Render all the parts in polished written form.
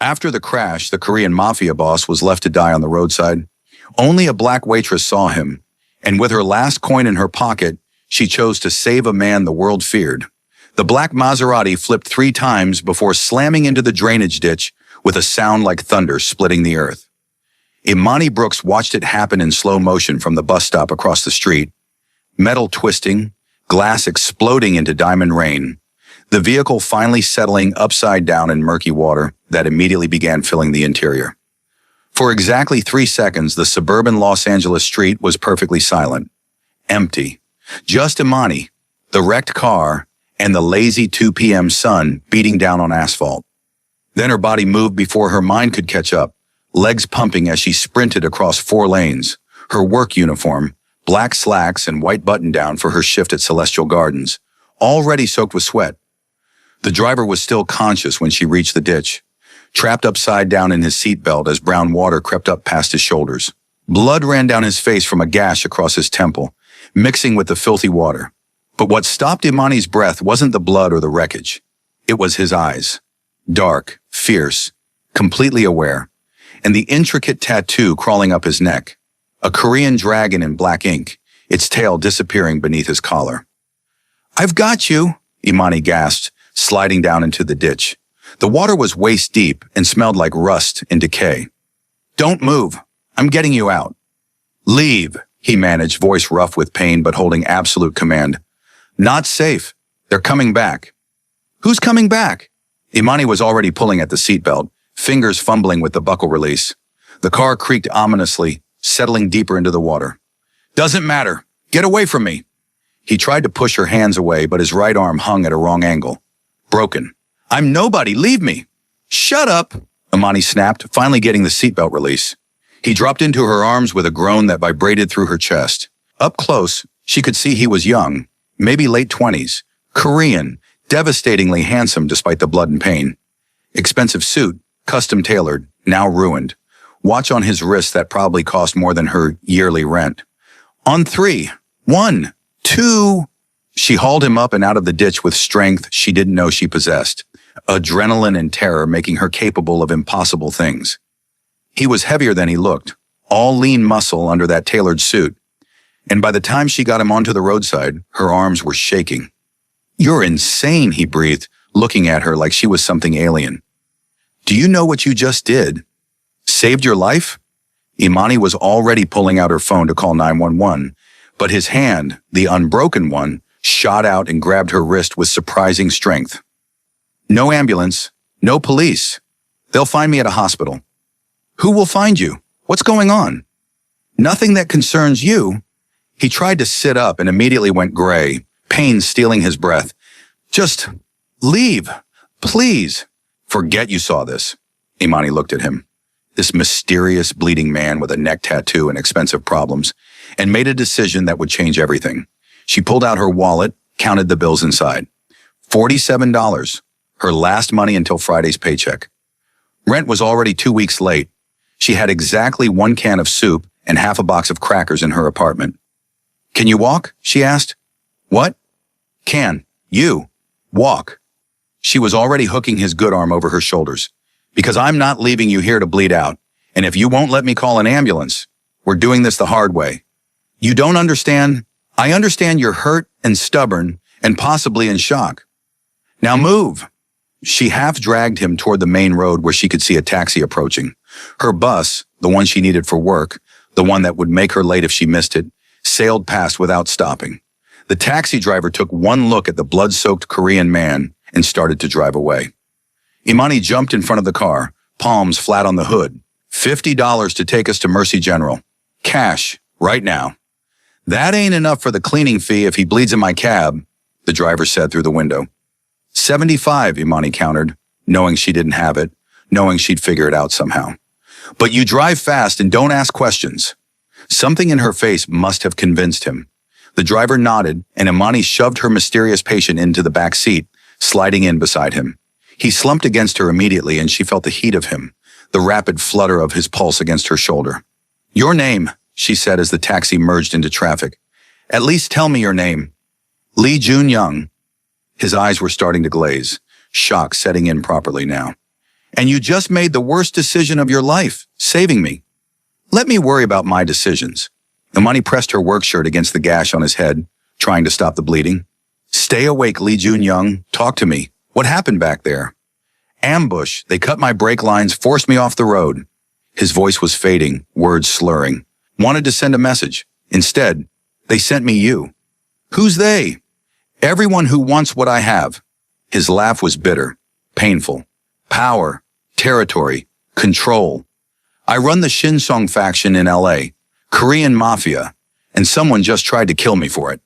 After the crash, the Korean Mafia boss was left to die on the roadside. Only a black waitress saw him, and with her last coin in her pocket, she chose to save a man the world feared. The black Maserati flipped 3 times before slamming into the drainage ditch with a sound like thunder splitting the earth. Imani Brooks watched it happen in slow motion from the bus stop across the street. Metal twisting, glass exploding into diamond rain. The vehicle finally settling upside down in murky water that immediately began filling the interior. For exactly 3 seconds, the suburban Los Angeles street was perfectly silent. Empty. Just Imani, the wrecked car, and the lazy 2 p.m. sun beating down on asphalt. Then her body moved before her mind could catch up, legs pumping as she sprinted across 4 lanes. Her work uniform, black slacks and white button-down for her shift at Celestial Gardens, already soaked with sweat. The driver was still conscious when she reached the ditch, trapped upside down in his seatbelt as brown water crept up past his shoulders. Blood ran down his face from a gash across his temple, mixing with the filthy water. But what stopped Imani's breath wasn't the blood or the wreckage. It was his eyes. Dark, fierce, completely aware, and the intricate tattoo crawling up his neck. A Korean dragon in black ink, its tail disappearing beneath his collar. "I've got you," Imani gasped, sliding down into the ditch. The water was waist deep and smelled like rust and decay. "Don't move. I'm getting you out." "Leave," he managed, voice rough with pain but holding absolute command. "Not safe. They're coming back." "Who's coming back?" Imani was already pulling at the seatbelt, fingers fumbling with the buckle release. The car creaked ominously, settling deeper into the water. "Doesn't matter. Get away from me." He tried to push her hands away, but his right arm hung at a wrong angle. Broken. "I'm nobody. Leave me." "Shut up," Imani snapped, finally getting the seatbelt release. He dropped into her arms with a groan that vibrated through her chest. Up close, she could see he was young, maybe late 20s, Korean, devastatingly handsome despite the blood and pain. Expensive suit, custom tailored, now ruined. Watch on his wrist that probably cost more than her yearly rent. "On 3. 1, 2. She hauled him up and out of the ditch with strength she didn't know she possessed. Adrenaline and terror making her capable of impossible things. He was heavier than he looked, all lean muscle under that tailored suit. And by the time she got him onto the roadside, her arms were shaking. "You're insane," he breathed, looking at her like she was something alien. "Do you know what you just did? Saved your life?" Imani was already pulling out her phone to call 911, but his hand, the unbroken one, shot out and grabbed her wrist with surprising strength. "No ambulance, no police. They'll find me at a hospital." "Who will find you? What's going on?" "Nothing that concerns you." He tried to sit up and immediately went gray, pain stealing his breath. "Just leave, please." "Forget you saw this." Imani looked at him, this mysterious bleeding man with a neck tattoo and expensive problems, and made a decision that would change everything. She pulled out her wallet, counted the bills inside. $47, her last money until Friday's paycheck. Rent was already 2 weeks late. She had exactly 1 can of soup and half a box of crackers in her apartment. "Can you walk?" she asked. "What?" "Can you walk?" She was already hooking his good arm over her shoulders. "Because I'm not leaving you here to bleed out. And if you won't let me call an ambulance, we're doing this the hard way. You don't understand? I understand you're hurt and stubborn and possibly in shock. Now move." She half dragged him toward the main road where she could see a taxi approaching. Her bus, the one she needed for work, the one that would make her late if she missed it, sailed past without stopping. The taxi driver took one look at the blood-soaked Korean man and started to drive away. Imani jumped in front of the car, palms flat on the hood. $50 to take us to Mercy General. Cash, right now. "That ain't enough for the cleaning fee if he bleeds in my cab," the driver said through the window. $75, Imani countered, knowing she didn't have it, knowing she'd figure it out somehow. "But you drive fast and don't ask questions." Something in her face must have convinced him. The driver nodded, and Imani shoved her mysterious patient into the back seat, sliding in beside him. He slumped against her immediately, and she felt the heat of him, the rapid flutter of his pulse against her shoulder. "Your name," she said as the taxi merged into traffic. "At least tell me your name." "Lee Jun Young." His eyes were starting to glaze, shock setting in properly now. And you just made the worst decision of your life, saving me. Let me worry about my decisions. Imani pressed her work shirt against the gash on his head, trying to stop the bleeding. Stay awake, Lee Jun-young. Talk to me. What happened back there? Ambush. They cut my brake lines, forced me off the road. His voice was fading, words slurring. Wanted to send a message. Instead, they sent me you. Who's they? Everyone who wants what I have. His laugh was bitter, painful. Power, territory, control. I run the Shinsong faction in LA, Korean Mafia, and someone just tried to kill me for it.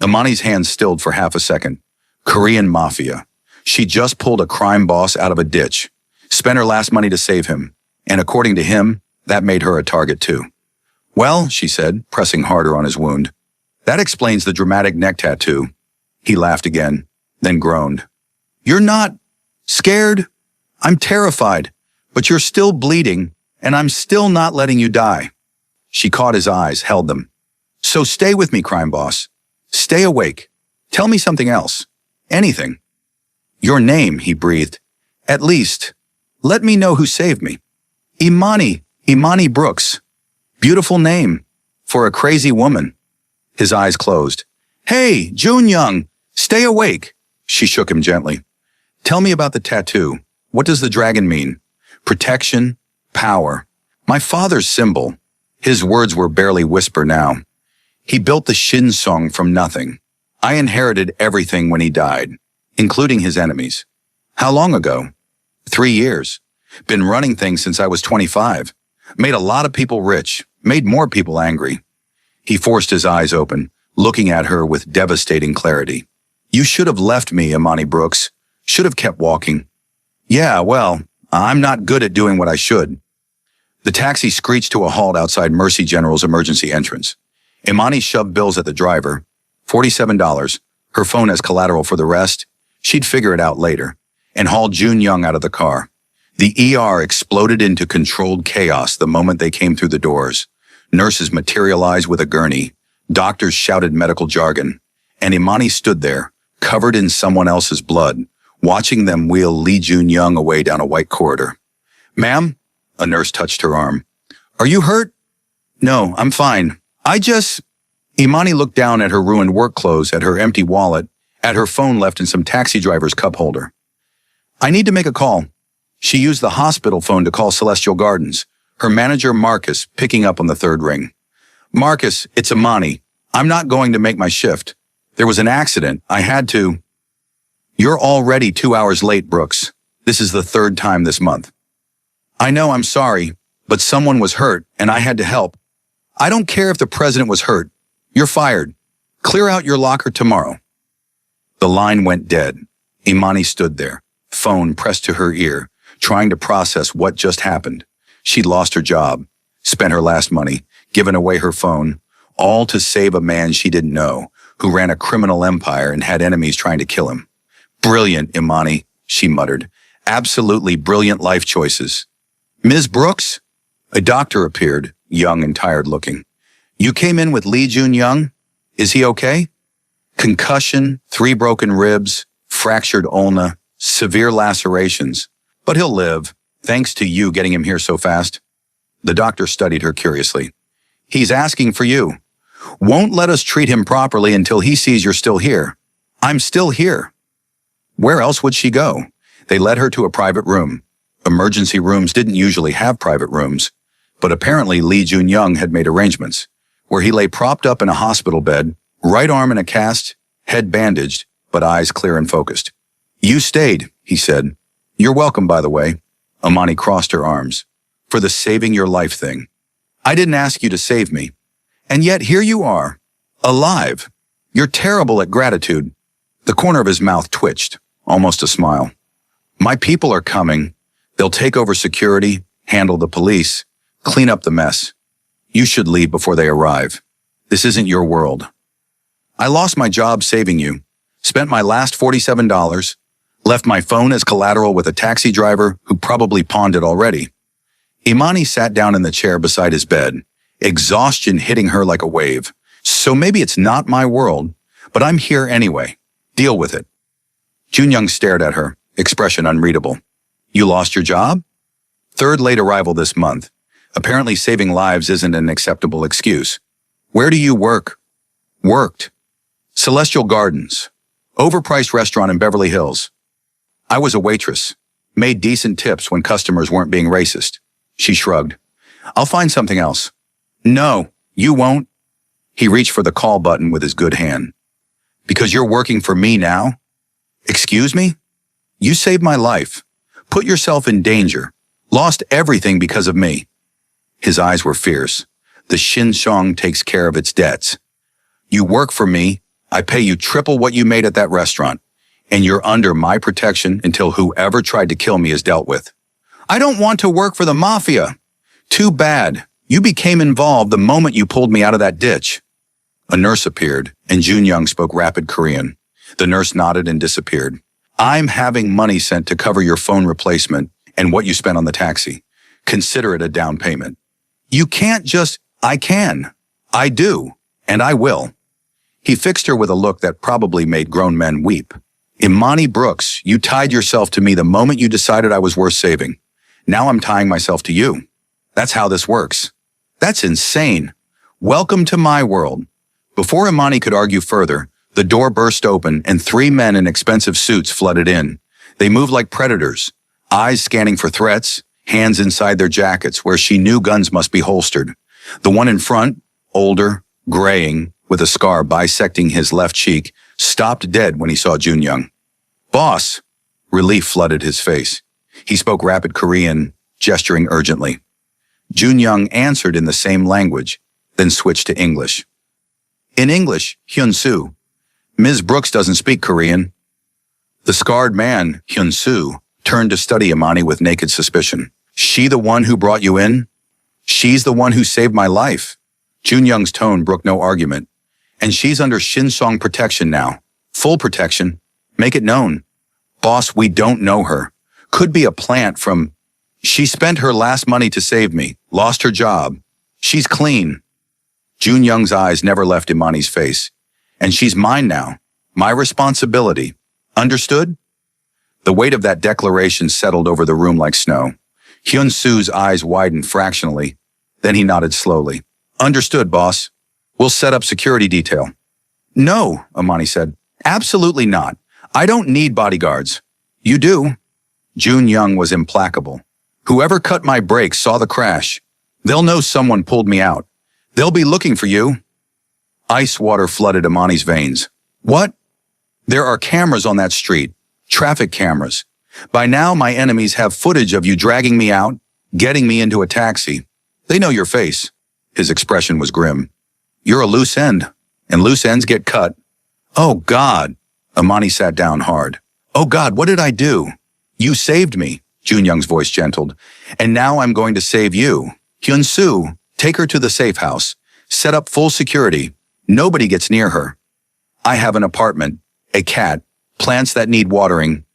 Imani's hands stilled for half a second. Korean Mafia. She just pulled a crime boss out of a ditch, spent her last money to save him, and according to him, that made her a target too. Well, she said, pressing harder on his wound. That explains the dramatic neck tattoo. He laughed again, then groaned. You're not scared? I'm terrified, but you're still bleeding, and I'm still not letting you die. She caught his eyes, held them. So stay with me, crime boss. Stay awake. Tell me something else. Anything. Your name, he breathed. At least, let me know who saved me. Imani Brooks. Beautiful name. For a crazy woman. His eyes closed. Hey, Jun-young, stay awake. She shook him gently. Tell me about the tattoo. What does the dragon mean? Protection, power. My father's symbol. His words were barely whisper now. He built the Shinsong from nothing. I inherited everything when he died, including his enemies. How long ago? 3 years. Been running things since I was 25. Made a lot of people rich, made more people angry. He forced his eyes open, looking at her with devastating clarity. You should have left me, Imani Brooks. Should have kept walking. Yeah, well, I'm not good at doing what I should. The taxi screeched to a halt outside Mercy General's emergency entrance. Imani shoved bills at the driver. $47, her phone as collateral for the rest. She'd figure it out later. And hauled Jun-young out of the car. The ER exploded into controlled chaos the moment they came through the doors. Nurses materialized with a gurney. Doctors shouted medical jargon. And Imani stood there, covered in someone else's blood, watching them wheel Lee Jun-young away down a white corridor. Ma'am? A nurse touched her arm. Are you hurt? No, I'm fine. Imani looked down at her ruined work clothes, at her empty wallet, at her phone left in some taxi driver's cup holder. I need to make a call. She used the hospital phone to call Celestial Gardens. Her manager, Marcus, picking up on the third ring. Marcus, it's Imani. I'm not going to make my shift. There was an accident. I had to. You're already 2 hours late, Brooks. This is the third time this month. I know, I'm sorry, but someone was hurt and I had to help. I don't care if the president was hurt. You're fired. Clear out your locker tomorrow. The line went dead. Imani stood there, phone pressed to her ear, trying to process what just happened. She'd lost her job, spent her last money, given away her phone, all to save a man she didn't know, who ran a criminal empire and had enemies trying to kill him. Brilliant, Imani, she muttered. Absolutely brilliant life choices. Ms. Brooks? A doctor appeared, young and tired looking. You came in with Lee Jun-young? Is he okay? Concussion, 3 broken ribs, fractured ulna, severe lacerations. But he'll live, thanks to you getting him here so fast. The doctor studied her curiously. He's asking for you. Won't let us treat him properly until he sees you're still here. I'm still here. Where else would she go? They led her to a private room. Emergency rooms didn't usually have private rooms, but apparently Lee Jun-young had made arrangements, where he lay propped up in a hospital bed, right arm in a cast, head bandaged, but eyes clear and focused. You stayed, he said. You're welcome, by the way. Imani crossed her arms. For the saving your life thing. I didn't ask you to save me. And yet here you are, alive. You're terrible at gratitude. The corner of his mouth twitched, almost a smile. My people are coming. They'll take over security, handle the police, clean up the mess. You should leave before they arrive. This isn't your world. I lost my job saving you, spent my last $47, left my phone as collateral with a taxi driver who probably pawned it already. Imani sat down in the chair beside his bed, exhaustion hitting her like a wave. So maybe it's not my world, but I'm here anyway. Deal with it. Jun-young stared at her, expression unreadable. You lost your job? Third late arrival this month. Apparently saving lives isn't an acceptable excuse. Where do you work? Worked. Celestial Gardens. Overpriced restaurant in Beverly Hills. I was a waitress. Made decent tips when customers weren't being racist. She shrugged. I'll find something else. No, you won't. He reached for the call button with his good hand. Because you're working for me now? Excuse me? You saved my life. Put yourself in danger. Lost everything because of me. His eyes were fierce. The Shinshong takes care of its debts. You work for me. I pay you triple what you made at that restaurant. And you're under my protection until whoever tried to kill me is dealt with. I don't want to work for the Mafia. Too bad. You became involved the moment you pulled me out of that ditch. A nurse appeared, and Junyoung spoke rapid Korean. The nurse nodded and disappeared. I'm having money sent to cover your phone replacement and what you spent on the taxi. Consider it a down payment. You can't just, I can. I do, and I will. He fixed her with a look that probably made grown men weep. Imani Brooks, you tied yourself to me the moment you decided I was worth saving. Now I'm tying myself to you. That's how this works. That's insane. Welcome to my world. Before Imani could argue further, the door burst open and 3 men in expensive suits flooded in. They moved like predators, eyes scanning for threats, hands inside their jackets where she knew guns must be holstered. The one in front, older, graying, with a scar bisecting his left cheek, stopped dead when he saw Junyoung. Boss! Relief flooded his face. He spoke rapid Korean, gesturing urgently. Junyoung answered in the same language, then switched to English. In English, Hyun-soo. Ms. Brooks doesn't speak Korean. The scarred man, Hyun-soo, turned to study Imani with naked suspicion. She the one who brought you in? She's the one who saved my life. Junyoung's tone brooked no argument. And she's under Shinsong protection now. Full protection. Make it known. Boss, we don't know her. Could be a plant from... She spent her last money to save me. Lost her job. She's clean. Junyoung's eyes never left Imani's face. And she's mine now. My responsibility. Understood? The weight of that declaration settled over the room like snow. Hyun-soo's eyes widened fractionally. Then he nodded slowly. Understood, boss. We'll set up security detail. No, Imani said. Absolutely not. I don't need bodyguards. You do. Junyoung was implacable. Whoever cut my brakes saw the crash. They'll know someone pulled me out. They'll be looking for you. Ice water flooded Imani's veins. What? There are cameras on that street. Traffic cameras. By now, my enemies have footage of you dragging me out, getting me into a taxi. They know your face. His expression was grim. You're a loose end, and loose ends get cut. Oh, God. Imani sat down hard. Oh, God, what did I do? You saved me, Junyoung's voice gentled. And now I'm going to save you. Hyun-soo, take her to the safe house. Set up full security. Nobody gets near her. I have an apartment, a cat, plants that need watering.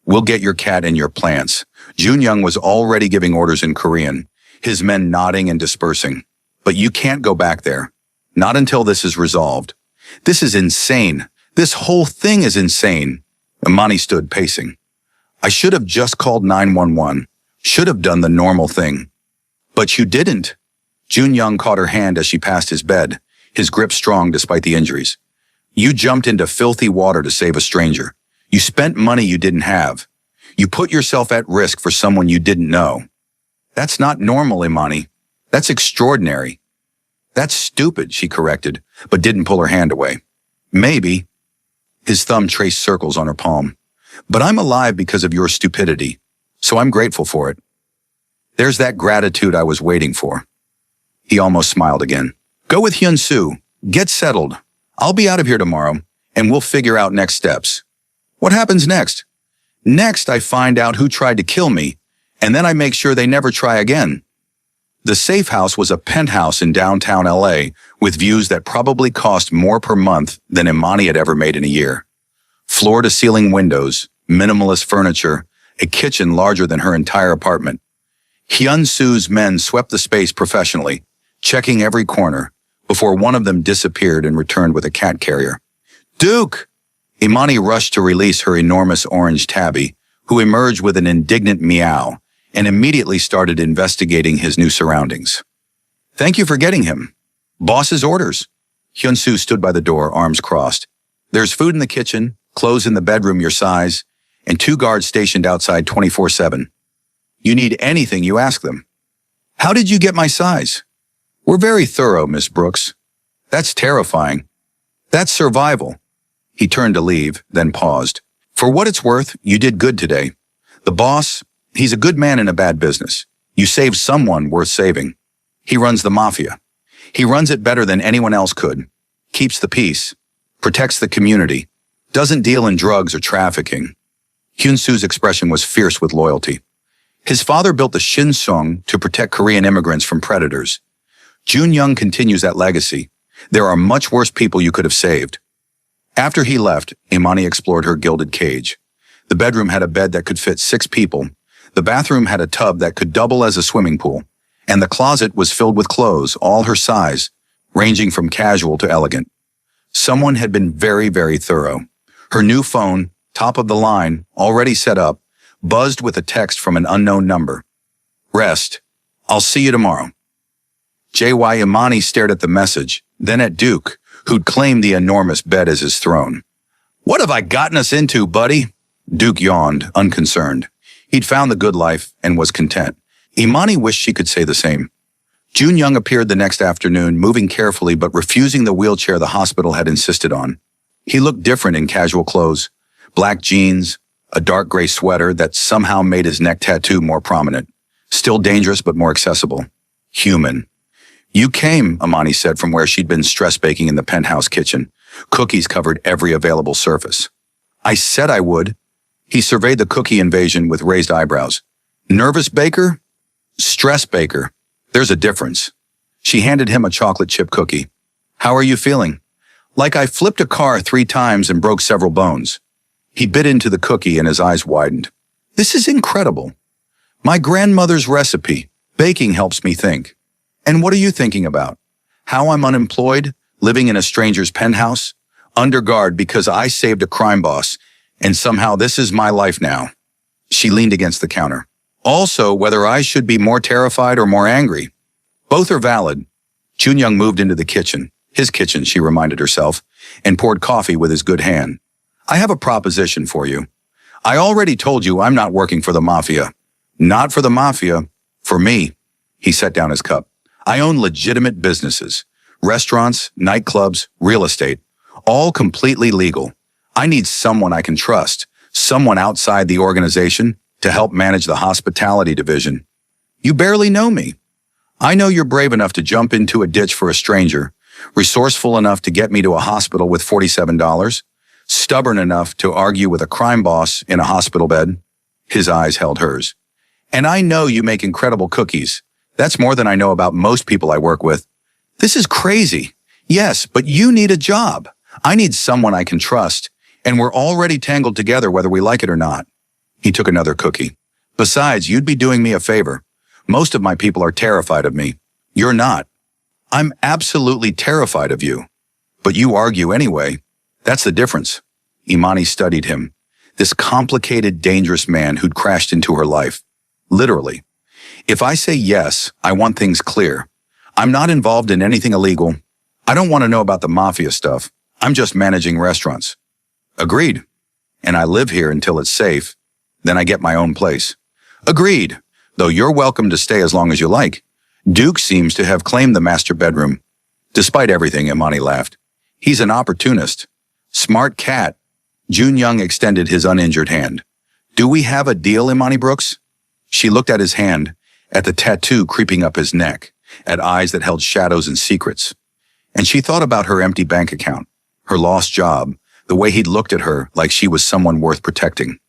We'll get your cat and your plants. Junyoung was already giving orders in Korean, his men nodding and dispersing. But you can't go back there. Not until this is resolved. This is insane. This whole thing is insane. Imani stood pacing. I should have just called 911. Should have done the normal thing. But you didn't. Junyoung caught her hand as she passed his bed, his grip strong despite the injuries. You jumped into filthy water to save a stranger. You spent money you didn't have. You put yourself at risk for someone you didn't know. That's not normal, Imani. That's extraordinary. That's stupid, she corrected, but didn't pull her hand away. Maybe. His thumb traced circles on her palm. But I'm alive because of your stupidity, so I'm grateful for it. There's that gratitude I was waiting for. He almost smiled again. Go with Hyun-soo. Get settled. I'll be out of here tomorrow, and we'll figure out next steps. What happens next? Next, I find out who tried to kill me, and then I make sure they never try again. The safe house was a penthouse in downtown LA with views that probably cost more per month than Imani had ever made in a year. Floor-to-ceiling windows, minimalist furniture, a kitchen larger than her entire apartment. Hyun-soo's men swept the space professionally, checking every corner, before one of them disappeared and returned with a cat carrier. Duke! Imani rushed to release her enormous orange tabby, who emerged with an indignant meow and immediately started investigating his new surroundings. "Thank you for getting him. Boss's orders." Hyun-soo stood by the door, arms crossed. "There's food in the kitchen, clothes in the bedroom your size, and 2 guards stationed outside 24/7. You need anything, you ask them." "How did you get my size?" "We're very thorough, Miss Brooks." "That's terrifying. That's survival." He turned to leave, then paused. "For what it's worth, you did good today. The boss, he's a good man in a bad business. You saved someone worth saving. He runs the Mafia. He runs it better than anyone else could. Keeps the peace. Protects the community. Doesn't deal in drugs or trafficking." Hyun-soo's expression was fierce with loyalty. His father built the Shin-sung to protect Korean immigrants from predators. Jun-young continues that legacy. There are much worse people you could have saved. After he left, Imani explored her gilded cage. The bedroom had a bed that could fit 6 people. The bathroom had a tub that could double as a swimming pool. And the closet was filled with clothes, all her size, ranging from casual to elegant. Someone had been very, very thorough. Her new phone, top of the line, already set up, buzzed with a text from an unknown number. "Rest. I'll see you tomorrow." J.Y. Imani stared at the message, then at Duke, who'd claimed the enormous bed as his throne. "What have I gotten us into, buddy?" Duke yawned, unconcerned. He'd found the good life and was content. Imani wished she could say the same. Jun-young appeared the next afternoon, moving carefully but refusing the wheelchair the hospital had insisted on. He looked different in casual clothes, black jeans, a dark gray sweater that somehow made his neck tattoo more prominent. Still dangerous but more accessible. Human. "You came," Imani said from where she'd been stress baking in the penthouse kitchen. Cookies covered every available surface. "I said I would." He surveyed the cookie invasion with raised eyebrows. "Nervous baker? Stress baker. There's a difference." She handed him a chocolate chip cookie. "How are you feeling?" "Like I flipped a car 3 times and broke several bones." He bit into the cookie and his eyes widened. "This is incredible. My grandmother's recipe. Baking helps me think." "And what are you thinking about?" "How I'm unemployed, living in a stranger's penthouse, under guard because I saved a crime boss, and somehow this is my life now." She leaned against the counter. "Also, whether I should be more terrified or more angry. Both are valid." Jun-young moved into the kitchen, his kitchen, she reminded herself, and poured coffee with his good hand. "I have a proposition for you. I already told you I'm not working for the Mafia. Not for the Mafia, for me." He set down his cup. "I own legitimate businesses, restaurants, nightclubs, real estate, all completely legal. I need someone I can trust, someone outside the organization to help manage the hospitality division. You barely know me. I know you're brave enough to jump into a ditch for a stranger, resourceful enough to get me to a hospital with $47, stubborn enough to argue with a crime boss in a hospital bed." His eyes held hers. "And I know you make incredible cookies. That's more than I know about most people I work with. This is crazy. Yes, but you need a job. I need someone I can trust, and we're already tangled together whether we like it or not." He took another cookie. "Besides, you'd be doing me a favor. Most of my people are terrified of me. You're not." "I'm absolutely terrified of you. But you argue anyway. That's the difference." Imani studied him. This complicated, dangerous man who'd crashed into her life. Literally. "If I say yes, I want things clear. I'm not involved in anything illegal. I don't want to know about the Mafia stuff. I'm just managing restaurants." "Agreed. And I live here until it's safe. Then I get my own place." "Agreed. Though you're welcome to stay as long as you like." Duke seems to have claimed the master bedroom. Despite everything, Imani laughed. "He's an opportunist. Smart cat." Jun-young extended his uninjured hand. "Do we have a deal, Imani Brooks?" She looked at his hand, at the tattoo creeping up his neck, at eyes that held shadows and secrets. And she thought about her empty bank account, her lost job, the way he'd looked at her like she was someone worth protecting.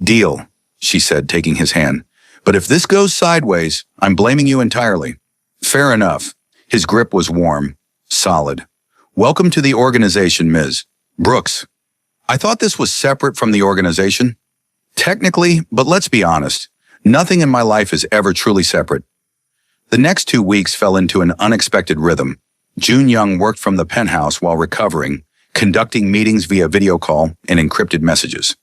"Deal," she said, taking his hand. "But if this goes sideways, I'm blaming you entirely." "Fair enough." His grip was warm, solid. "Welcome to the organization, Ms. Brooks." "I thought this was separate from the organization." "Technically, but let's be honest. Nothing in my life is ever truly separate." The next 2 weeks fell into an unexpected rhythm. Jun-young worked from the penthouse while recovering, conducting meetings via video call and encrypted messages.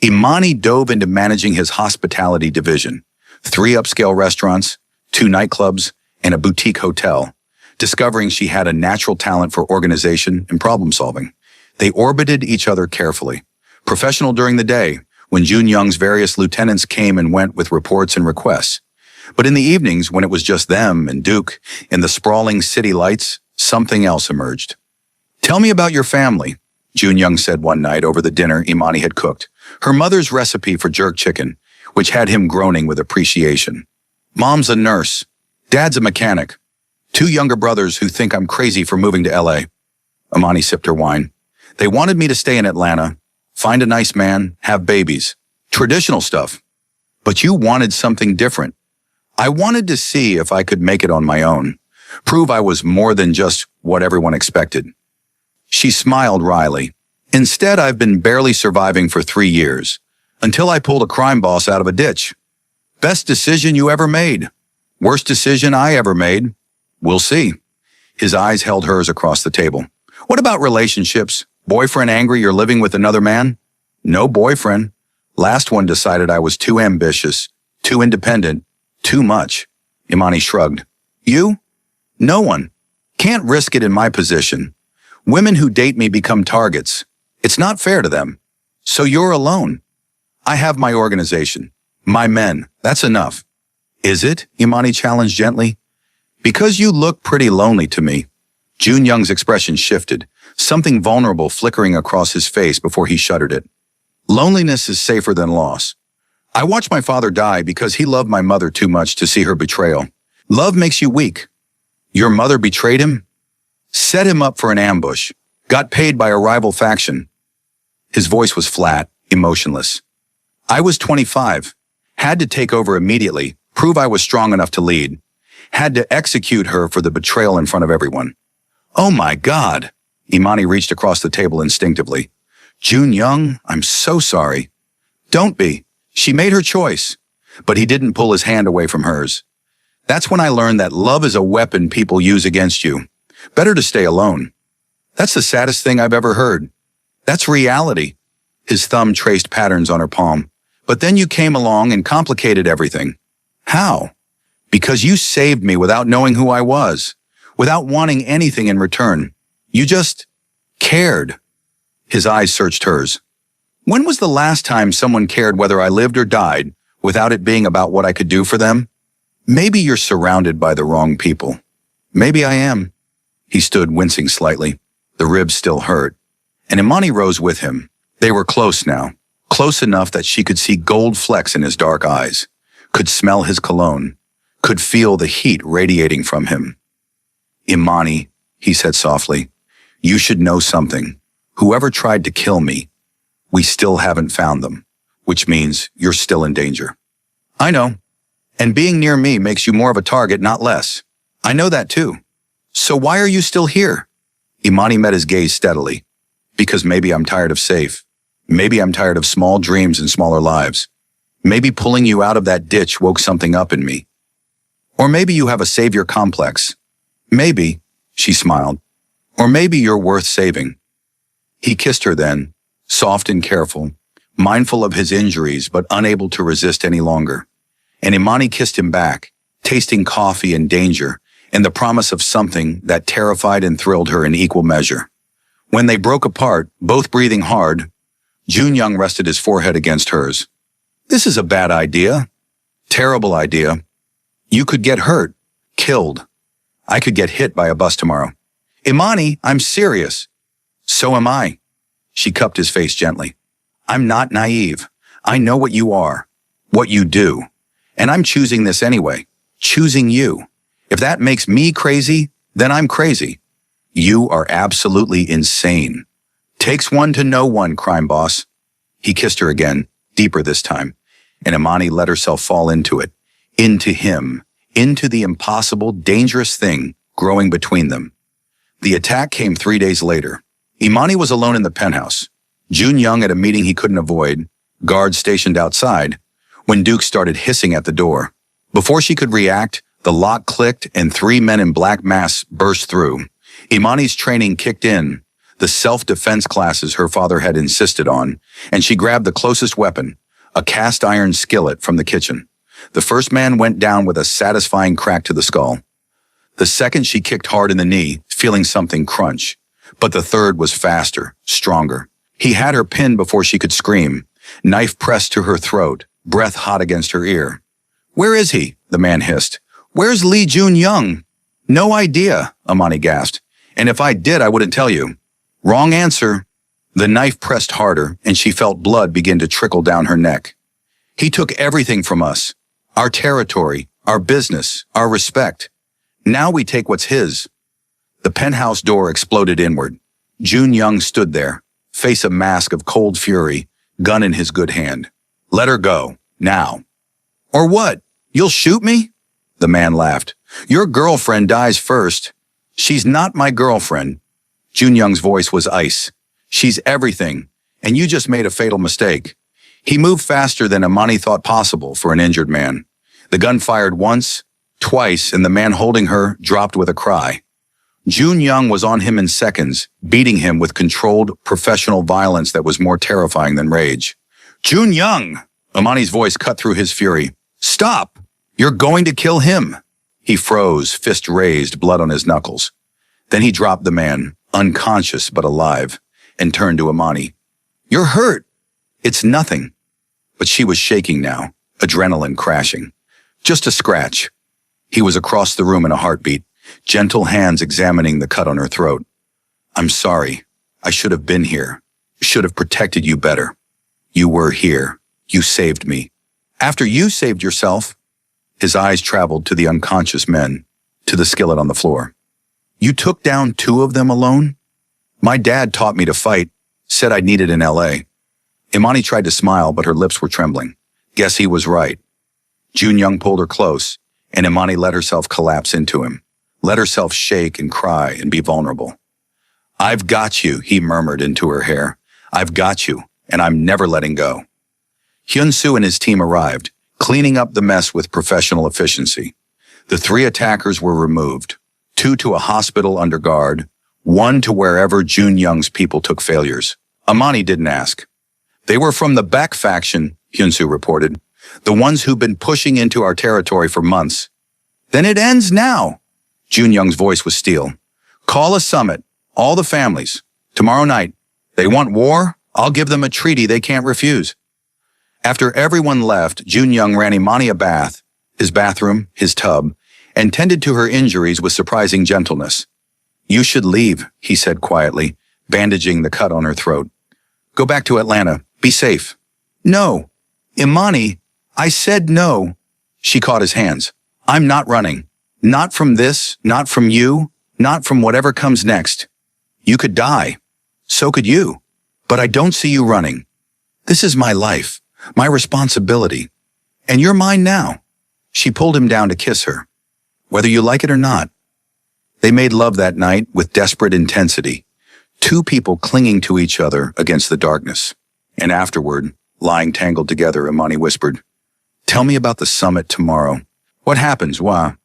Imani dove into managing his hospitality division. 3 upscale restaurants, 2 nightclubs, and a boutique hotel, discovering she had a natural talent for organization and problem solving. They orbited each other carefully. Professional during the day, when Jun Young's various lieutenants came and went with reports and requests. But in the evenings, when it was just them and Duke in the sprawling city lights, something else emerged. "Tell me about your family," Jun Young said one night over the dinner Imani had cooked, her mother's recipe for jerk chicken, which had him groaning with appreciation. "Mom's a nurse. Dad's a mechanic. 2 younger brothers who think I'm crazy for moving to LA. Imani sipped her wine. "They wanted me to stay in Atlanta, find a nice man, have babies. Traditional stuff. But you wanted something different. I wanted to see if I could make it on my own, prove I was more than just what everyone expected." She smiled wryly. "Instead, I've been barely surviving for 3 years, until I pulled a crime boss out of a ditch. Best decision you ever made. Worst decision I ever made. We'll see." His eyes held hers across the table. "What about relationships? Boyfriend angry you're living with another man?" "No boyfriend. Last one decided I was too ambitious, too independent, too much." Imani shrugged. "You? No one. Can't risk it in my position. Women who date me become targets. It's not fair to them. So you're alone. I have my organization. My men. That's enough." "Is it?" Imani challenged gently. "Because you look pretty lonely to me." Jun Young's expression shifted, something vulnerable flickering across his face before he shuddered it. "Loneliness is safer than loss. I watched my father die because he loved my mother too much to see her betrayal. Love makes you weak. Your mother betrayed him? Set him up for an ambush. Got paid by a rival faction." His voice was flat, emotionless. "I was 25. Had to take over immediately, prove I was strong enough to lead. Had to execute her for the betrayal in front of everyone." "Oh my God!" Imani reached across the table instinctively. "Jun Young, I'm so sorry." "Don't be. She made her choice." But he didn't pull his hand away from hers. "That's when I learned that love is a weapon people use against you. Better to stay alone." "That's the saddest thing I've ever heard." "That's reality." His thumb traced patterns on her palm. "But then you came along and complicated everything." "How?" "Because you saved me without knowing who I was, without wanting anything in return. You just cared." His eyes searched hers. "When was the last time someone cared whether I lived or died without it being about what I could do for them? Maybe you're surrounded by the wrong people." "Maybe I am." He stood wincing slightly. The ribs still hurt. And Imani rose with him. They were close now, close enough that she could see gold flecks in his dark eyes, could smell his cologne, could feel the heat radiating from him. "Imani," he said softly, "you should know something. Whoever tried to kill me, we still haven't found them, which means you're still in danger." "I know. And being near me makes you more of a target, not less. I know that too. So why are you still here?" Imani met his gaze steadily. "Because maybe I'm tired of safe. Maybe I'm tired of small dreams and smaller lives. Maybe pulling you out of that ditch woke something up in me. Or maybe you have a savior complex. Maybe," she smiled, "or maybe you're worth saving." He kissed her then, soft and careful, mindful of his injuries but unable to resist any longer. And Imani kissed him back, tasting coffee and danger, and the promise of something that terrified and thrilled her in equal measure. When they broke apart, both breathing hard, Jun Young rested his forehead against hers. "This is a bad idea. Terrible idea. You could get hurt, killed. I could get hit by a bus tomorrow." "Imani, I'm serious." "So am I." She cupped his face gently. "I'm not naive. I know what you are, what you do. And I'm choosing this anyway. Choosing you. If that makes me crazy, then I'm crazy. You are absolutely insane. Takes one to know one, crime boss." He kissed her again, deeper this time, and Imani let herself fall into it, into him, into the impossible, dangerous thing growing between them. The attack came 3 days later. Imani was alone in the penthouse. Jun Young at a meeting he couldn't avoid, guards stationed outside, when Duke started hissing at the door. Before she could react, the lock clicked and 3 men in black masks burst through. Imani's training kicked in, the self-defense classes her father had insisted on, and she grabbed the closest weapon, a cast iron skillet from the kitchen. The first man went down with a satisfying crack to the skull. The second she kicked hard in the knee, feeling something crunch. But the third was faster, stronger. He had her pinned before she could scream, knife pressed to her throat, breath hot against her ear. "Where is he?" the man hissed. "Where's Lee Jun-young?" "No idea," Imani gasped. "And if I did, I wouldn't tell you." "Wrong answer." The knife pressed harder, and she felt blood begin to trickle down her neck. "He took everything from us. Our territory, our business, our respect. Now we take what's his." The penthouse door exploded inward. Jun-young stood there, face a mask of cold fury, gun in his good hand. "Let her go, now." "Or what? You'll shoot me?" The man laughed. "Your girlfriend dies first." "She's not my girlfriend." Jun-young's voice was ice. "She's everything, and you just made a fatal mistake." He moved faster than Imani thought possible for an injured man. The gun fired once, twice, and the man holding her dropped with a cry. Jun-young was on him in seconds, beating him with controlled, professional violence that was more terrifying than rage. "Jun-young!" Imani's voice cut through his fury. "Stop! You're going to kill him!" He froze, fist raised, blood on his knuckles. Then he dropped the man, unconscious but alive, and turned to Imani. "You're hurt." "It's nothing." But she was shaking now, adrenaline crashing. "Just a scratch." He was across the room in a heartbeat, gentle hands examining the cut on her throat. "I'm sorry. I should have been here. Should have protected you better. You were here. You saved me." "After you saved yourself." His eyes traveled to the unconscious men, to the skillet on the floor. "You took down 2 of them alone?" "My dad taught me to fight, said I'd need it in L.A. Imani tried to smile, but her lips were trembling. Guess he was right. Jun-young pulled her close, and Imani let herself collapse into him, let herself shake and cry and be vulnerable. "I've got you," he murmured into her hair. "I've got you, and I'm never letting go." Hyun-soo and his team arrived, cleaning up the mess with professional efficiency. The 3 attackers were removed, 2 to a hospital under guard, 1 to wherever Jun-young's people took failures. Imani didn't ask. "They were from the Baek faction," Hyun-soo reported. "The ones who've been pushing into our territory for months." "Then it ends now." Jun-young's voice was steel. "Call a summit, all the families, tomorrow night. They want war? I'll give them a treaty they can't refuse." After everyone left, Jun-young ran Imani a bath, his bathroom, his tub, and tended to her injuries with surprising gentleness. "You should leave," he said quietly, bandaging the cut on her throat. "Go back to Atlanta. Be safe." "No. Imani, I said no." She caught his hands. "I'm not running. Not from this, not from you, not from whatever comes next. You could die. So could you. But I don't see you running. This is my life, my responsibility. And you're mine now." She pulled him down to kiss her. "Whether you like it or not." They made love that night with desperate intensity, 2 people clinging to each other against the darkness. And afterward, lying tangled together, Imani whispered, "Tell me about the summit tomorrow. What happens, why?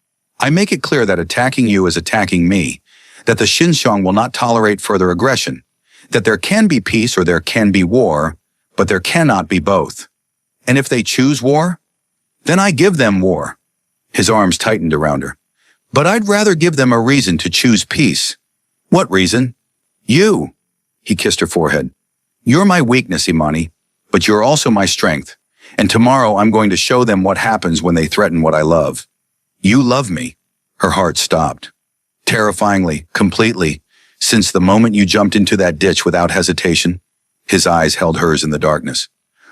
I make it clear that attacking you is attacking me, that the Shinsong will not tolerate further aggression, that there can be peace or there can be war, but there cannot be both. And if they choose war, then I give them war." His arms tightened around her. "But I'd rather give them a reason to choose peace." "What reason?" "You." He kissed her forehead. "You're my weakness, Imani, but you're also my strength. And tomorrow I'm going to show them what happens when they threaten what I love. You love me." Her heart stopped. Terrifyingly, completely, since the moment you jumped into that ditch without hesitation. His eyes held hers in the darkness.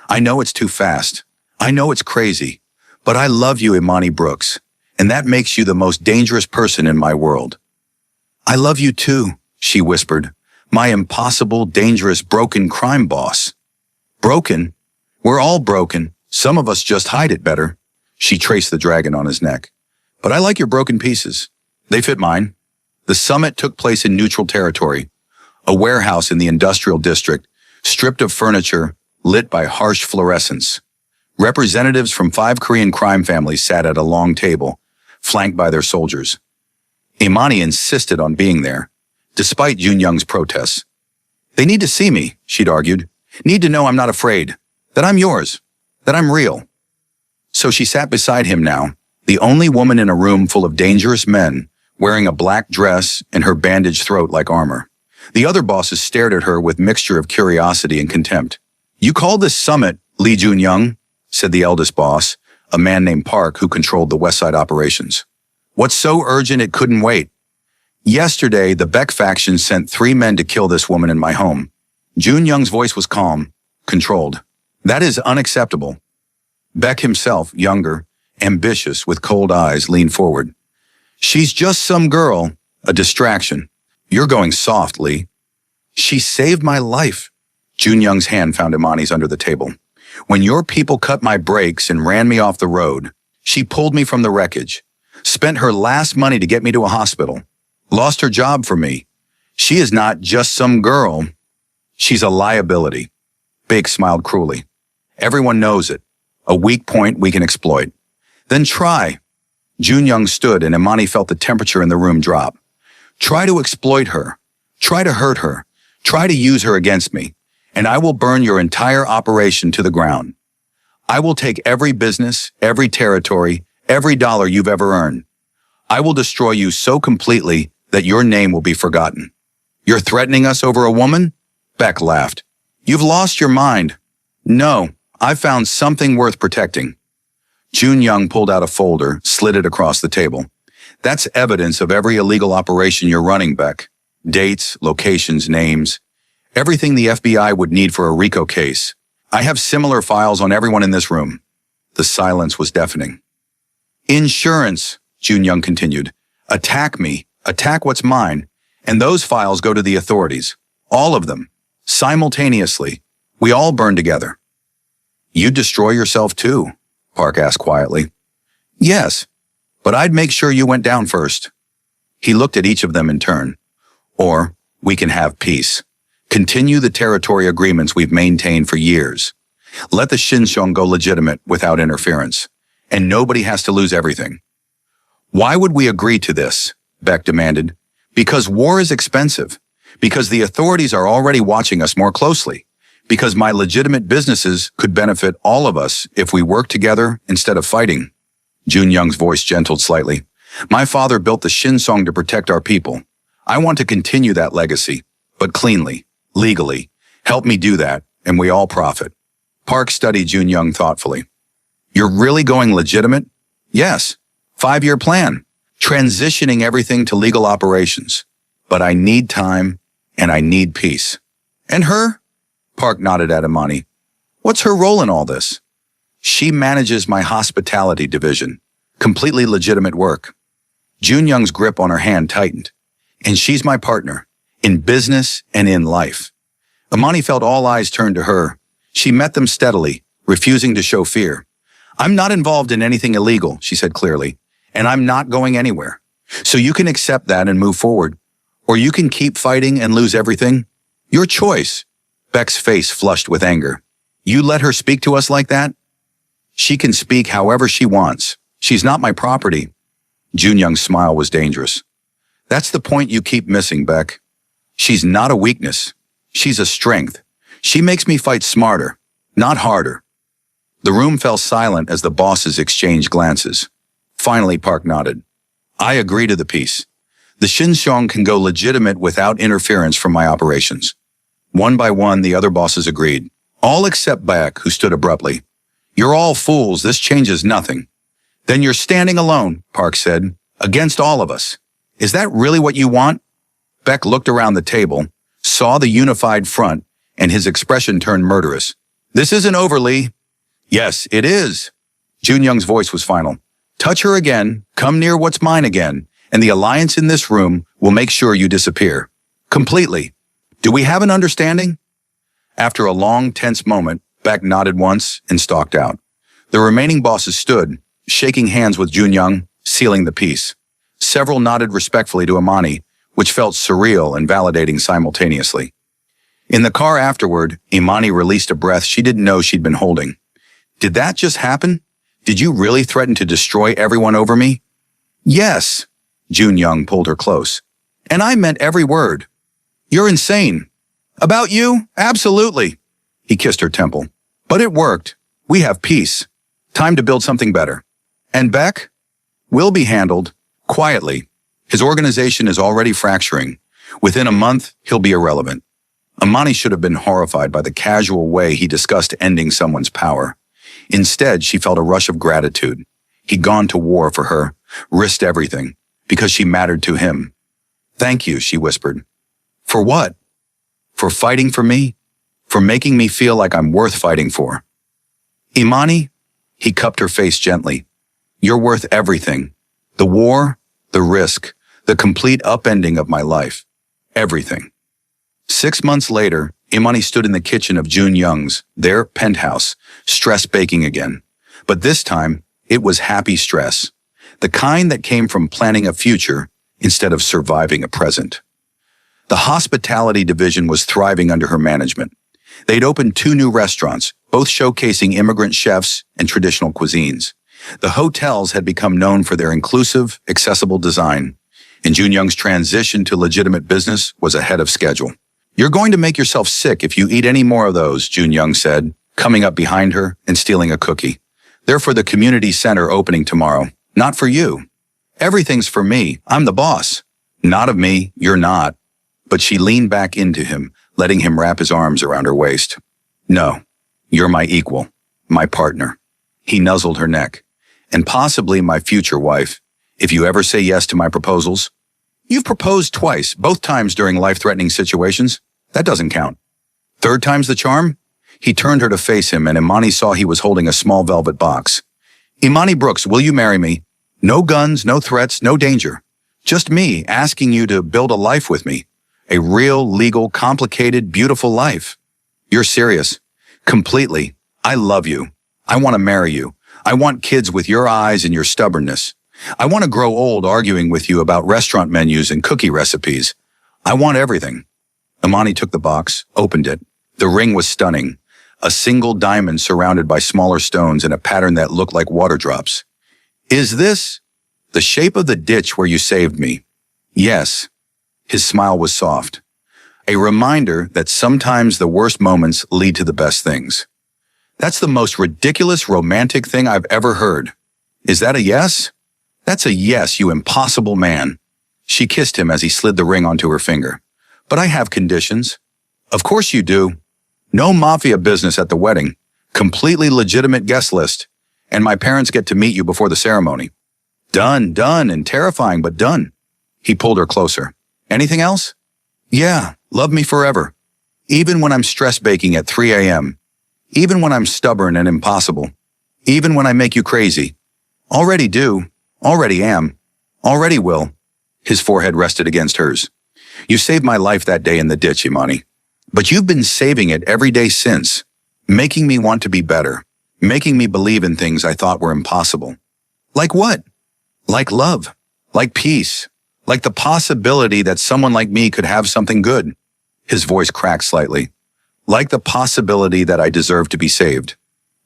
"I know it's too fast. I know it's crazy. But I love you, Imani Brooks, and that makes you the most dangerous person in my world." "I love you too," she whispered. "My impossible, dangerous, broken crime boss." "Broken? We're all broken. Some of us just hide it better." She traced the dragon on his neck. "But I like your broken pieces. They fit mine." The summit took place in neutral territory, a warehouse in the industrial district, stripped of furniture, lit by harsh fluorescence. Representatives from 5 Korean crime families sat at a long table, flanked by their soldiers. Imani insisted on being there, despite Jun-young's protests. They need to see me, she'd argued. Need to know I'm not afraid, that I'm yours, that I'm real. So she sat beside him now, the only woman in a room full of dangerous men, wearing a black dress and her bandaged throat like armor. The other bosses stared at her with mixture of curiosity and contempt. You call this summit, Lee Jun-young? Said the eldest boss, a man named Park who controlled the West Side operations. What's so urgent it couldn't wait? Yesterday, the Beck faction sent 3 men to kill this woman in my home. Jun-young's voice was calm, controlled. That is unacceptable. Beck himself, younger, ambitious, with cold eyes, leaned forward. She's just some girl, a distraction. You're going soft, Lee. She saved my life. Jun-young's hand found Imani's under the table. When your people cut my brakes and ran me off the road, she pulled me from the wreckage, spent her last money to get me to a hospital, lost her job for me. She is not just some girl. She's a liability. Beck smiled cruelly. Everyone knows it. A weak point we can exploit. Then try. Jun-young stood and Imani felt the temperature in the room drop. Try to exploit her. Try to hurt her. Try to use her against me. And I will burn your entire operation to the ground. I will take every business, every territory, every dollar you've ever earned. I will destroy you so completely that your name will be forgotten. You're threatening us over a woman? Beck laughed. You've lost your mind. No, I found something worth protecting. Jun-young pulled out a folder, slid it across the table. That's evidence of every illegal operation you're running, Beck. Dates, locations, names. Everything the FBI would need for a RICO case. I have similar files on everyone in this room. The silence was deafening. Insurance, Jun-young continued. Attack me, attack what's mine, and those files go to the authorities. All of them. Simultaneously. We all burn together. You'd destroy yourself too, Park asked quietly. Yes, but I'd make sure you went down first. He looked at each of them in turn. Or, we can have peace. Continue the territory agreements we've maintained for years. Let the Shinsong go legitimate without interference. And nobody has to lose everything. Why would we agree to this? Beck demanded. Because war is expensive. Because the authorities are already watching us more closely. Because my legitimate businesses could benefit all of us if we work together instead of fighting. Jun-young's voice gentled slightly. My father built the Shinsong to protect our people. I want to continue that legacy, but cleanly, legally. Help me do that, and we all profit. Park studied Jun-young thoughtfully. You're really going legitimate? Yes. 5-year plan. Transitioning everything to legal operations. But I need time, and I need peace. And her? Park nodded at Imani. What's her role in all this? She manages my hospitality division. Completely legitimate work. Jun-young's grip on her hand tightened. And she's my partner, in business and in life. Imani felt all eyes turned to her. She met them steadily, refusing to show fear. I'm not involved in anything illegal, she said clearly, and I'm not going anywhere. So you can accept that and move forward. Or you can keep fighting and lose everything. Your choice. Beck's face flushed with anger. You let her speak to us like that? She can speak however she wants. She's not my property. Jun-young's smile was dangerous. That's the point you keep missing, Beck. She's not a weakness. She's a strength. She makes me fight smarter, not harder. The room fell silent as the bosses exchanged glances. Finally, Park nodded. I agree to the peace. The Shinsong can go legitimate without interference from my operations. One by one, the other bosses agreed. All except Beck, who stood abruptly. You're all fools. This changes nothing. Then you're standing alone, Park said, against all of us. Is that really what you want? Beck looked around the table, saw the unified front, and his expression turned murderous. This isn't over, Lee. Yes, it is. Jun-young's voice was final. Touch her again, come near what's mine again, and the alliance in this room will make sure you disappear. Completely. Do we have an understanding? After a long, tense moment, Beck nodded once and stalked out. The remaining bosses stood, shaking hands with Jun-young, sealing the peace. Several nodded respectfully to Imani, which felt surreal and validating simultaneously. In the car afterward, Imani released a breath she didn't know she'd been holding. Did that just happen? Did you really threaten to destroy everyone over me? Yes. Jun-young pulled her close. And I meant every word. You're insane. About you? Absolutely. He kissed her temple. But it worked. We have peace. Time to build something better. And Beck? Will be handled. Quietly. His organization is already fracturing. Within a month, he'll be irrelevant. Imani should have been horrified by the casual way he discussed ending someone's power. Instead, she felt a rush of gratitude. He'd gone to war for her, risked everything, because she mattered to him. Thank you, she whispered. For what? For fighting for me? For making me feel like I'm worth fighting for. Imani? He cupped her face gently. You're worth everything. The war, the risk, the complete upending of my life. Everything. 6 months later, Imani stood in the kitchen of Jun Young's, their penthouse, stress baking again. But this time, it was happy stress. The kind that came from planning a future instead of surviving a present. The hospitality division was thriving under her management. They'd opened 2 new restaurants, both showcasing immigrant chefs and traditional cuisines. The hotels had become known for their inclusive, accessible design, and Jun Young's transition to legitimate business was ahead of schedule. You're going to make yourself sick if you eat any more of those, Jun Young said, coming up behind her and stealing a cookie. They're for the community center opening tomorrow, not for you. Everything's for me. I'm the boss. Not of me, you're not. But she leaned back into him, letting him wrap his arms around her waist. No, you're my equal, my partner. He nuzzled her neck. And possibly my future wife, if you ever say yes to my proposals. You've proposed twice, both times during life-threatening situations. That doesn't count. Third time's the charm? He turned her to face him, and Imani saw he was holding a small velvet box. Imani Brooks, will you marry me? No guns, no threats, no danger. Just me asking you to build a life with me. A real, legal, complicated, beautiful life. You're serious. Completely. I love you. I want to marry you. I want kids with your eyes and your stubbornness. I want to grow old arguing with you about restaurant menus and cookie recipes. I want everything. Imani took the box, opened it. The ring was stunning. A single diamond surrounded by smaller stones in a pattern that looked like water drops. Is this the shape of the ditch where you saved me? Yes. His smile was soft. A reminder that sometimes the worst moments lead to the best things. That's the most ridiculous romantic thing I've ever heard. Is that a yes? That's a yes, you impossible man. She kissed him as he slid the ring onto her finger. But I have conditions. Of course you do. No Mafia business at the wedding. Completely legitimate guest list. And my parents get to meet you before the ceremony. Done, and terrifying, but done. He pulled her closer. Anything else? Yeah, love me forever. Even when I'm stress baking at 3 a.m. Even when I'm stubborn and impossible. Even when I make you crazy. Already do. Already am. Already will. His forehead rested against hers. You saved my life that day in the ditch, Imani. But you've been saving it every day since. Making me want to be better. Making me believe in things I thought were impossible. Like what? Like love. Like peace. Like the possibility that someone like me could have something good. His voice cracked slightly. Like the possibility that I deserve to be saved.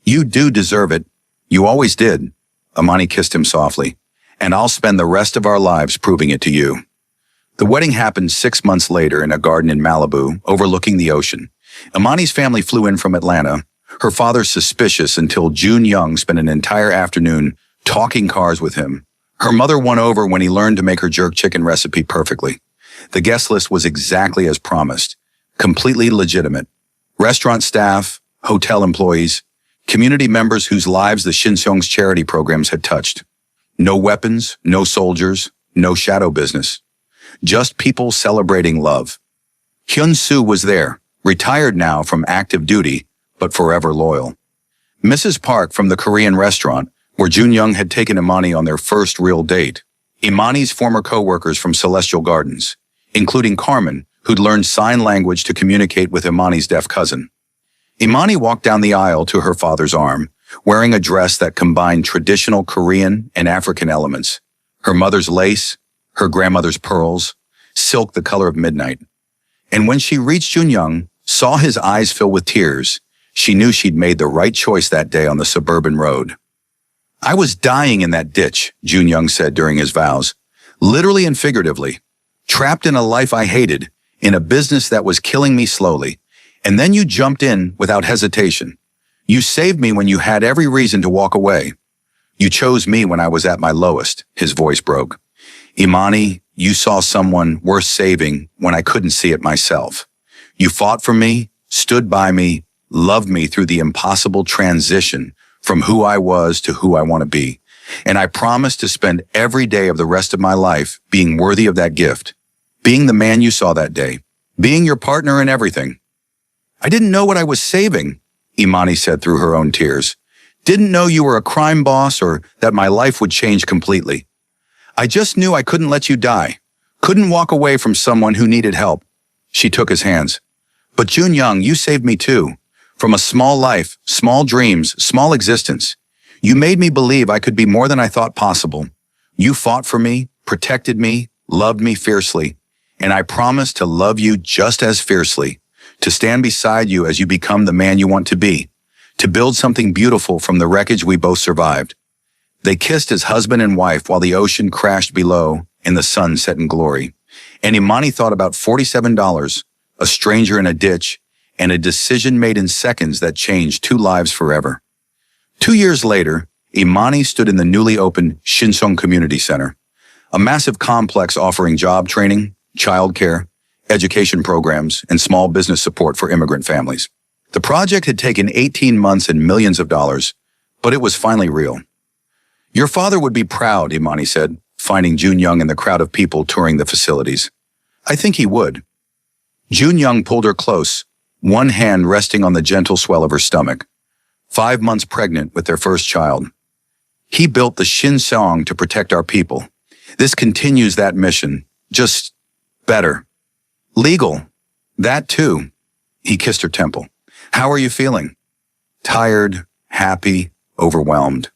You do deserve it. You always did. Imani kissed him softly. And I'll spend the rest of our lives proving it to you. The wedding happened 6 months later in a garden in Malibu, overlooking the ocean. Imani's family flew in from Atlanta, her father suspicious until Jun Young spent an entire afternoon talking cars with him. Her mother won over when he learned to make her jerk chicken recipe perfectly. The guest list was exactly as promised, completely legitimate. Restaurant staff, hotel employees, community members whose lives the Shinseong's charity programs had touched. No weapons, no soldiers, no shadow business. Just people celebrating love. Hyun-soo was there, retired now from active duty, but forever loyal. Mrs. Park from the Korean restaurant, where Jun Young had taken Imani on their first real date. Imani's former co-workers from Celestial Gardens, including Carmen, who'd learned sign language to communicate with Imani's deaf cousin. Imani walked down the aisle to her father's arm, wearing a dress that combined traditional Korean and African elements. Her mother's lace, her grandmother's pearls, silk the color of midnight. And when she reached Jun Young, saw his eyes fill with tears, she knew she'd made the right choice that day on the suburban road. I was dying in that ditch, Jun Young said during his vows, literally and figuratively, trapped in a life I hated, in a business that was killing me slowly. And then you jumped in without hesitation. You saved me when you had every reason to walk away. You chose me when I was at my lowest. His voice broke. Imani, you saw someone worth saving when I couldn't see it myself. You fought for me, stood by me, loved me through the impossible transition from who I was to who I want to be. And I promise to spend every day of the rest of my life being worthy of that gift, being the man you saw that day, being your partner in everything. I didn't know what I was saving, Imani said through her own tears. Didn't know you were a crime boss or that my life would change completely. I just knew I couldn't let you die, couldn't walk away from someone who needed help. She took his hands. But Jun Young, you saved me too. From a small life, small dreams, small existence. You made me believe I could be more than I thought possible. You fought for me, protected me, loved me fiercely. And I promise to love you just as fiercely, to stand beside you as you become the man you want to be, to build something beautiful from the wreckage we both survived. They kissed as husband and wife while the ocean crashed below and the sun set in glory. And Imani thought about $47, a stranger in a ditch, and a decision made in seconds that changed two lives forever. 2 years later, Imani stood in the newly opened Shinsong Community Center, a massive complex offering job training, childcare, education programs, and small business support for immigrant families. The project had taken 18 months and millions of dollars, but it was finally real. Your father would be proud, Imani said, finding Jun Young in the crowd of people touring the facilities. I think he would. Jun Young pulled her close, one hand resting on the gentle swell of her stomach, 5 months pregnant with their first child. He built the Shinsong to protect our people. This continues that mission, just better. Legal. That too. He kissed her temple. How are you feeling? Tired, happy, overwhelmed.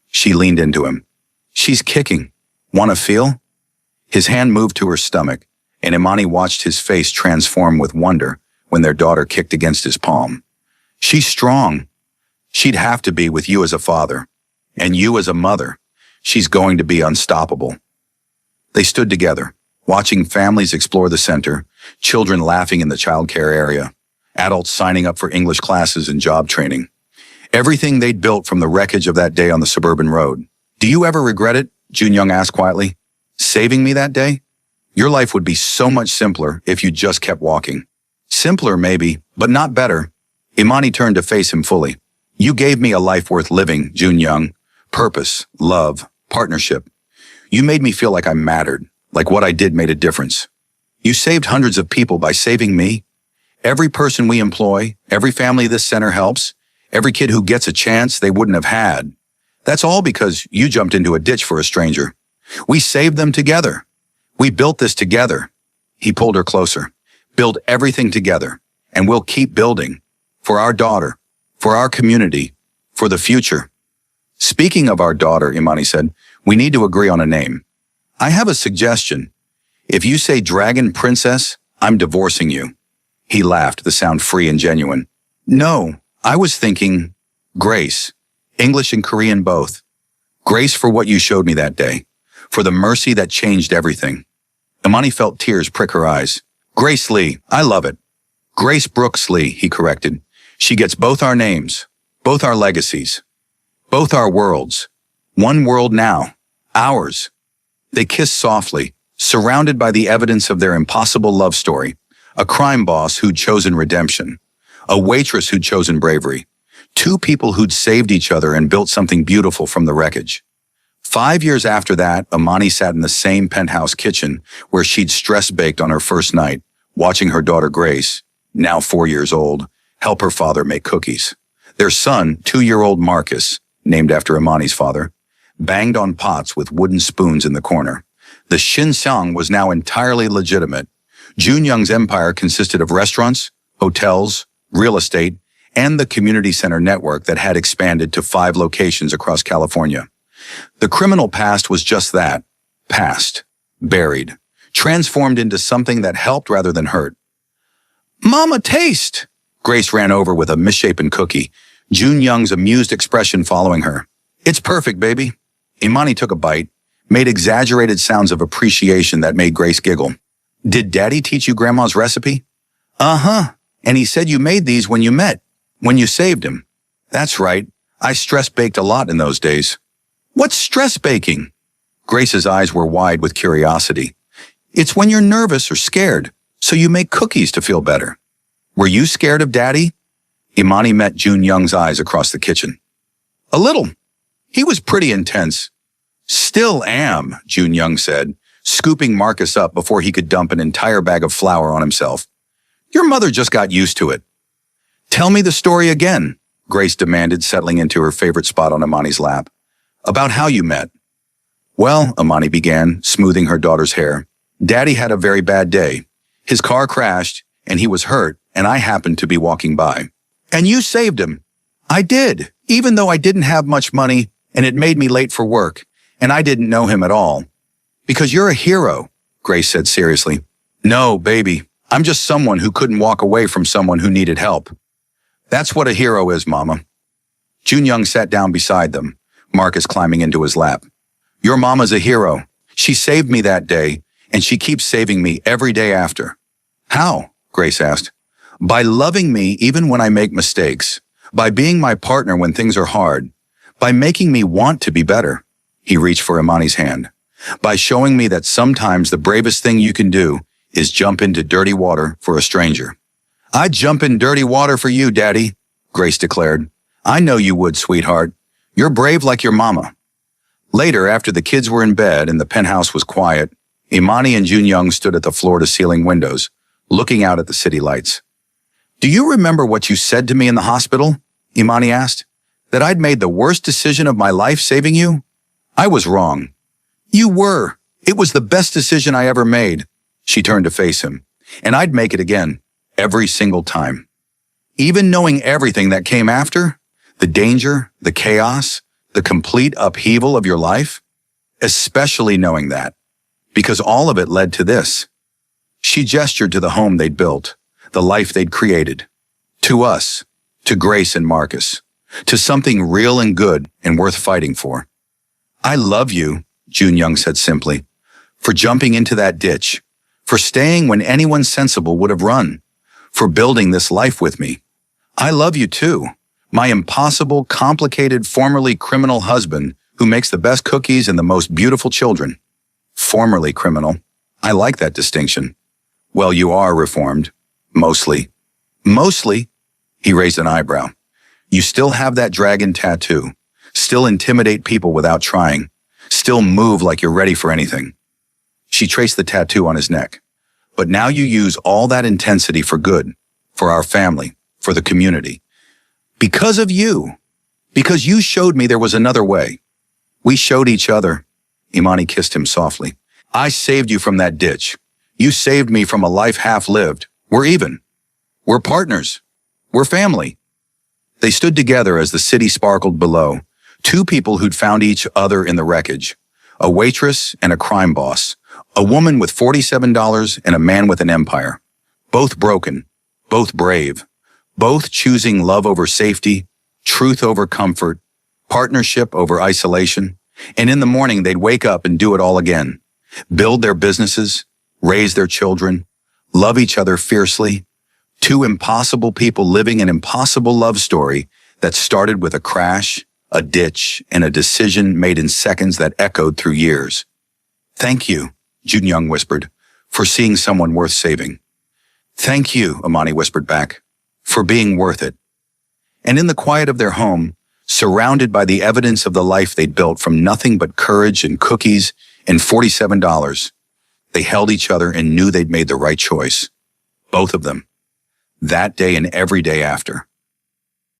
She leaned into him. She's kicking. Want to feel? His hand moved to her stomach, and Imani watched his face transform with wonder when their daughter kicked against his palm. She's strong. She'd have to be with you as a father, and you as a mother. She's going to be unstoppable. They stood together, watching families explore the center, children laughing in the childcare area, adults signing up for English classes and job training. Everything they'd built from the wreckage of that day on the suburban road. Do you ever regret it? Jun Young asked quietly. Saving me that day? Your life would be so much simpler if you just kept walking. Simpler, maybe, but not better. Imani turned to face him fully. You gave me a life worth living, Jun Young. Purpose, love, partnership. You made me feel like I mattered, like what I did made a difference. You saved hundreds of people by saving me. Every person we employ, every family this center helps, every kid who gets a chance they wouldn't have had. That's all because you jumped into a ditch for a stranger. We saved them together. We built this together. He pulled her closer. Build everything together, and we'll keep building. For our daughter, for our community, for the future. Speaking of our daughter, Imani said, we need to agree on a name. I have a suggestion. If you say Dragon Princess, I'm divorcing you. He laughed, the sound free and genuine. No, I was thinking Grace. English and Korean both. Grace for what you showed me that day. For the mercy that changed everything. Imani felt tears prick her eyes. Grace Lee, I love it. Grace Brooks Lee, he corrected. She gets both our names, both our legacies, both our worlds. One world now, ours. They kissed softly, surrounded by the evidence of their impossible love story. A crime boss who'd chosen redemption. A waitress who'd chosen bravery. Two people who'd saved each other and built something beautiful from the wreckage. 5 years after that, Imani sat in the same penthouse kitchen where she'd stress-baked on her first night, watching her daughter Grace, now 4 years old, help her father make cookies. Their son, 2-year-old Marcus, named after Imani's father, banged on pots with wooden spoons in the corner. The Shinsong was now entirely legitimate. Jun Young's empire consisted of restaurants, hotels, real estate, and the community center network that had expanded to 5 locations across California. The criminal past was just that, past, buried, transformed into something that helped rather than hurt. Mama, taste! Grace ran over with a misshapen cookie, Jun Young's amused expression following her. It's perfect, baby. Imani took a bite, made exaggerated sounds of appreciation that made Grace giggle. Did Daddy teach you Grandma's recipe? Uh-huh. And he said you made these when you met, when you saved him. That's right. I stress-baked a lot in those days. What's stress-baking? Grace's eyes were wide with curiosity. It's when you're nervous or scared, so you make cookies to feel better. Were you scared of Daddy? Imani met Jun Young's eyes across the kitchen. A little. He was pretty intense. Still am, Jun Young said, scooping Marcus up before he could dump an entire bag of flour on himself. Your mother just got used to it. Tell me the story again, Grace demanded, settling into her favorite spot on Imani's lap. About how you met. Well, Imani began, smoothing her daughter's hair. Daddy had a very bad day. His car crashed, and he was hurt, and I happened to be walking by. And you saved him. I did, even though I didn't have much money, and it made me late for work, and I didn't know him at all. Because you're a hero, Grace said seriously. No, baby. I'm just someone who couldn't walk away from someone who needed help. That's what a hero is, Mama. Jun Young sat down beside them, Marcus climbing into his lap. Your mama's a hero. She saved me that day, and she keeps saving me every day after. How? Grace asked. By loving me even when I make mistakes. By being my partner when things are hard. By making me want to be better. He reached for Imani's hand. By showing me that sometimes the bravest thing you can do is jump into dirty water for a stranger. I'd jump in dirty water for you, Daddy, Grace declared. I know you would, sweetheart. You're brave like your mama. Later, after the kids were in bed and the penthouse was quiet, Imani and Jun Young stood at the floor-to-ceiling windows, looking out at the city lights. Do you remember what you said to me in the hospital? Imani asked. That I'd made the worst decision of my life saving you? I was wrong. You were. It was the best decision I ever made. She turned to face him. And I'd make it again, every single time. Even knowing everything that came after, the danger, the chaos, the complete upheaval of your life, especially knowing that, because all of it led to this. She gestured to the home they'd built, the life they'd created, to us, to Grace and Marcus, to something real and good and worth fighting for. I love you, Jun Young said simply, for jumping into that ditch, for staying when anyone sensible would have run, for building this life with me. I love you too, my impossible, complicated, formerly criminal husband who makes the best cookies and the most beautiful children. Formerly criminal. I like that distinction. Well, you are reformed. Mostly. Mostly? He raised an eyebrow. You still have that dragon tattoo. Still intimidate people without trying. Still move like you're ready for anything. She traced the tattoo on his neck. But now you use all that intensity for good, for our family, for the community. Because of you. Because you showed me there was another way. We showed each other. Imani kissed him softly. I saved you from that ditch. You saved me from a life half-lived. We're even. We're partners. We're family. They stood together as the city sparkled below. Two people who'd found each other in the wreckage. A waitress and a crime boss. A woman with $47 and a man with an empire. Both broken. Both brave. Both choosing love over safety, truth over comfort, partnership over isolation. And in the morning, they'd wake up and do it all again. Build their businesses, raise their children, love each other fiercely. Two impossible people living an impossible love story that started with a crash, a ditch, and a decision made in seconds that echoed through years. Thank you, Jun Young whispered, for seeing someone worth saving. Thank you, Imani whispered back, for being worth it. And in the quiet of their home, surrounded by the evidence of the life they'd built from nothing but courage and cookies and $47, they held each other and knew they'd made the right choice. Both of them. That day and every day after.